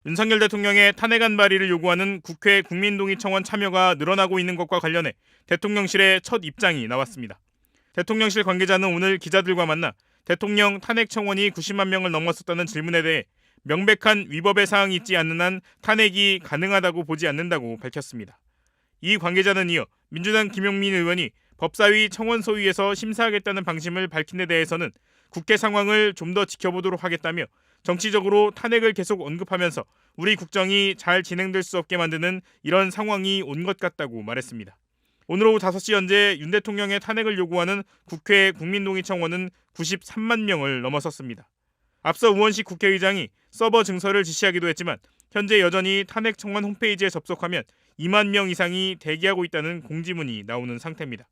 윤석열 대통령의 탄핵안 발의를 요구하는 국회 국민동의청원 참여가 늘어나고 있는 것과 관련해 대통령실의 첫 입장이 나왔습니다. 대통령실 관계자는 오늘 기자들과 만나 대통령 탄핵 청원이 90만 명을 넘었었다는 질문에 대해 명백한 위법의 사항이 있지 않는 한 탄핵이 가능하다고 보지 않는다고 밝혔습니다. 이 관계자는 이어 민주당 김용민 의원이 법사위 청원 소위에서 심사하겠다는 방침을 밝힌 데 대해서는 국회 상황을 좀 더 지켜보도록 하겠다며 정치적으로 탄핵을 계속 언급하면서 우리 국정이 잘 진행될 수 없게 만드는 이런 상황이 온 것 같다고 말했습니다. 오늘 오후 5시 현재 윤 대통령의 탄핵을 요구하는 국회 국민동의청원은 93만 명을 넘어섰습니다. 앞서 우원식 국회의장이 서버 증설을 지시하기도 했지만 현재 여전히 탄핵 청원 홈페이지에 접속하면 2만 명 이상이 대기하고 있다는 공지문이 나오는 상태입니다.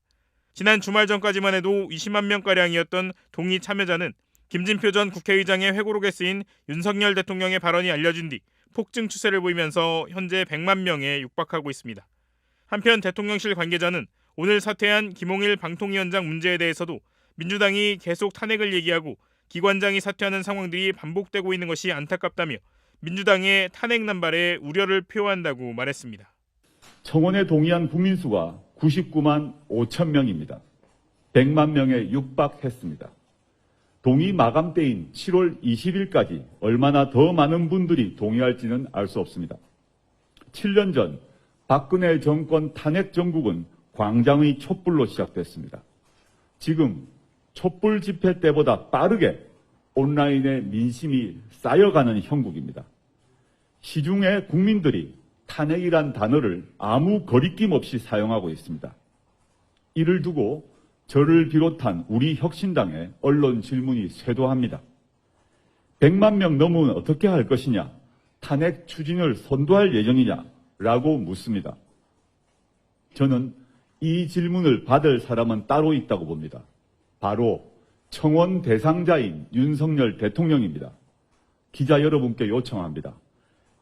지난 주말 전까지만 해도 20만 명가량이었던 동의 참여자는 김진표 전 국회의장의 회고록에 쓰인 윤석열 대통령의 발언이 알려진 뒤 폭증 추세를 보이면서 현재 100만 명에 육박하고 있습니다. 한편 대통령실 관계자는 오늘 사퇴한 김홍일 방통위원장 문제에 대해서도 민주당이 계속 탄핵을 얘기하고 기관장이 사퇴하는 상황들이 반복되고 있는 것이 안타깝다며 민주당의 탄핵 남발에 우려를 표한다고 말했습니다. 청원에 동의한 국민 수가 99만 5천 명입니다. 100만 명에 육박했습니다. 동의 마감 때인 7월 20일까지 얼마나 더 많은 분들이 동의할지는 알 수 없습니다. 7년 전 박근혜 정권 탄핵 정국은 광장의 촛불로 시작됐습니다. 지금 촛불 집회 때보다 빠르게 온라인에 민심이 쌓여가는 형국입니다. 시중에 국민들이 탄핵이란 단어를 아무 거리낌 없이 사용하고 있습니다. 이를 두고 저를 비롯한 우리 혁신당에 언론 질문이 쇄도합니다. 100만 명 넘으면 어떻게 할 것이냐? 탄핵 추진을 선도할 예정이냐? 라고 묻습니다. 저는 이 질문을 받을 사람은 따로 있다고 봅니다. 바로 청원 대상자인 윤석열 대통령입니다. 기자 여러분께 요청합니다.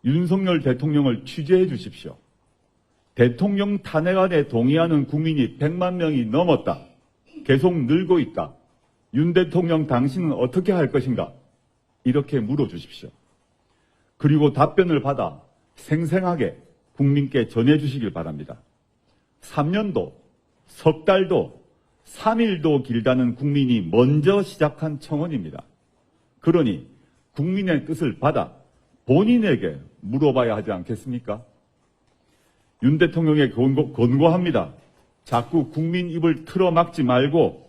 윤석열 대통령을 취재해 주십시오. 대통령 탄핵안에 동의하는 국민이 100만 명이 넘었다. 계속 늘고 있다. 윤 대통령 당신은 어떻게 할 것인가? 이렇게 물어주십시오. 그리고 답변을 받아 생생하게 국민께 전해주시길 바랍니다. 3년도, 석 달도, 3일도 길다는 국민이 먼저 시작한 청원입니다. 그러니 국민의 뜻을 받아 본인에게 물어봐야 하지 않겠습니까? 윤 대통령에 권고합니다. 자꾸 국민 입을 틀어막지 말고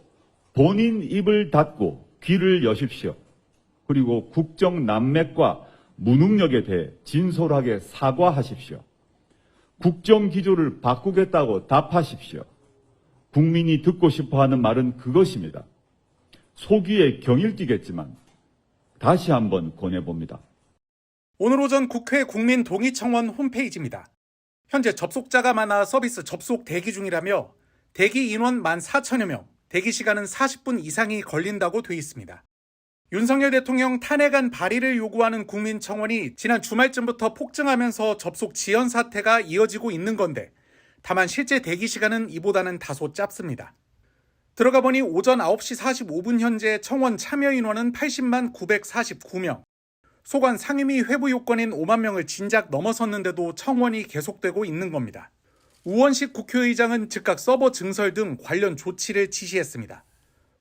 본인 입을 닫고 귀를 여십시오. 그리고 국정 난맥과 무능력에 대해 진솔하게 사과하십시오. 국정 기조를 바꾸겠다고 답하십시오. 국민이 듣고 싶어하는 말은 그것입니다. 속이에 경일 띠겠지만 다시 한번 권해봅니다. 오늘 오전 국회 국민동의청원 홈페이지입니다. 현재 접속자가 많아 서비스 접속 대기 중이라며 대기 인원 14,000여 명, 대기 시간은 40분 이상이 걸린다고 돼 있습니다. 윤석열 대통령 탄핵안 발의를 요구하는 국민청원이 지난 주말쯤부터 폭증하면서 접속 지연 사태가 이어지고 있는 건데 다만 실제 대기 시간은 이보다는 다소 짧습니다. 들어가 보니 오전 9시 45분 현재 청원 참여 인원은 80만 949명, 소관 상임위 회부 요건인 5만 명을 진작 넘어섰는데도 청원이 계속되고 있는 겁니다. 우원식 국회의장은 즉각 서버 증설 등 관련 조치를 지시했습니다.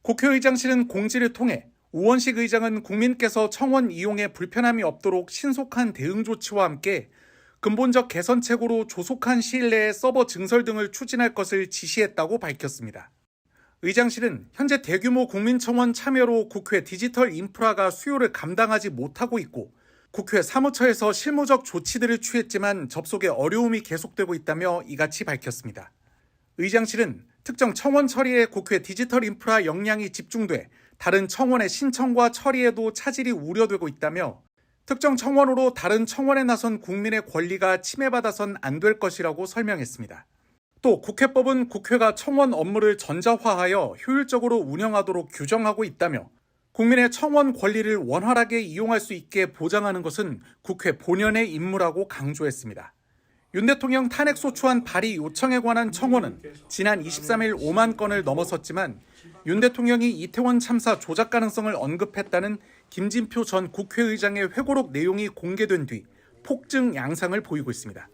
국회의장실은 공지를 통해 우원식 의장은 국민께서 청원 이용에 불편함이 없도록 신속한 대응 조치와 함께 근본적 개선책으로 조속한 시일 내에 서버 증설 등을 추진할 것을 지시했다고 밝혔습니다. 의장실은 현재 대규모 국민청원 참여로 국회 디지털 인프라가 수요를 감당하지 못하고 있고 국회 사무처에서 실무적 조치들을 취했지만 접속에 어려움이 계속되고 있다며 이같이 밝혔습니다. 의장실은 특정 청원 처리에 국회 디지털 인프라 역량이 집중돼 다른 청원의 신청과 처리에도 차질이 우려되고 있다며 특정 청원으로 다른 청원에 나선 국민의 권리가 침해받아선 안 될 것이라고 설명했습니다. 또 국회법은 국회가 청원 업무를 전자화하여 효율적으로 운영하도록 규정하고 있다며 국민의 청원 권리를 원활하게 이용할 수 있게 보장하는 것은 국회 본연의 임무라고 강조했습니다. 윤 대통령 탄핵소추안 발의 요청에 관한 청원은 지난 23일 5만 건을 넘어섰지만 윤 대통령이 이태원 참사 조작 가능성을 언급했다는 김진표 전 국회의장의 회고록 내용이 공개된 뒤 폭증 양상을 보이고 있습니다.